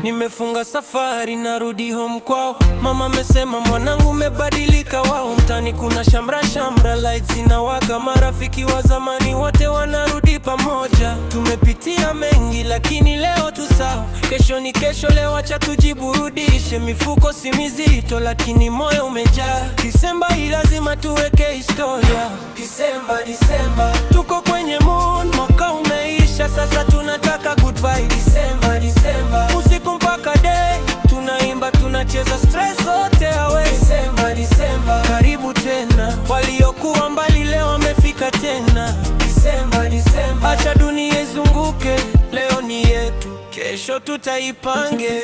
Nimefunga safari narudi home kwao. Mama amesema mwanangu umebadilika wao. Mtani kuna shamra shamra, lights zinawaka, marafiki wa zamani wote wanarudi pamoja. Tumepitia mengi lakini leo tu sawa. Kesho ni kesho, leo acha tujiburudishe. Mifuko si mizito lakini moyo umejaa. Disemba hii lazima tuweke historia. Disemba, tuko kwenye mood, mwaka umeisha, sasa tunataka goodbye. Disemba, usiku mpaka day, tunaimba tunacheza, stress zote away. Disemba, karibu tena, waliokuwa mbali leo wamefika tena. Disemba, acha dunia izunguke, leo ni yetu, kesho tutaipange.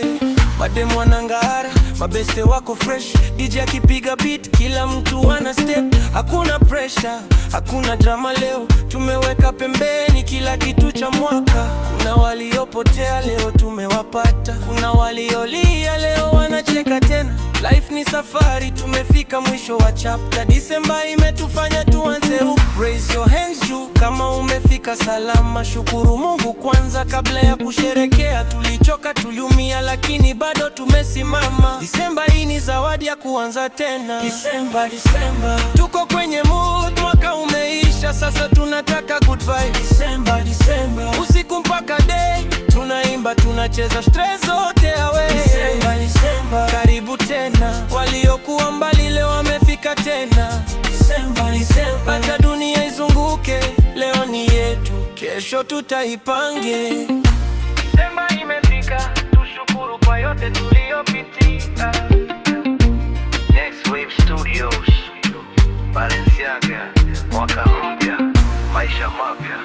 Mademu wanang'ara, mabeste wako fresh, DJ akipiga beat, kila mtu ana step. Hakuna pressure, hakuna drama leo, tumeweka pembeni kila kitu cha mwaka. Kuna waliopotea leo tumewapata, kuna waliolia leo wanacheka tena. Life ni safari, tumefika mwisho wa chapter. Disemba imetufanya tuanze up. Raise your hands juu kama umefika salama. Shukuru Mungu kwanza kabla ya kusherekea. Tulichoka, tuliumia, lakini bado tumesimama. Disemba hii ni zawadi ya kuanza tena. Disemba, tuko kwenye mood, mwaka umeisha, sasa tunataka goodbye. Disemba, usiku mpaka day, tunaimba tunacheza, stress zote away. Disemba, karibu tena, waliokuwa mbali leo wamefika tena. Disemba, acha dunia izunguke, leo ni yetu, kesho tutaipange. Disemba imefika, tushukuru kwa yote tuliyopitia. Next Wave Studios, Balenciaga, mwaka mpya, maisha mapya.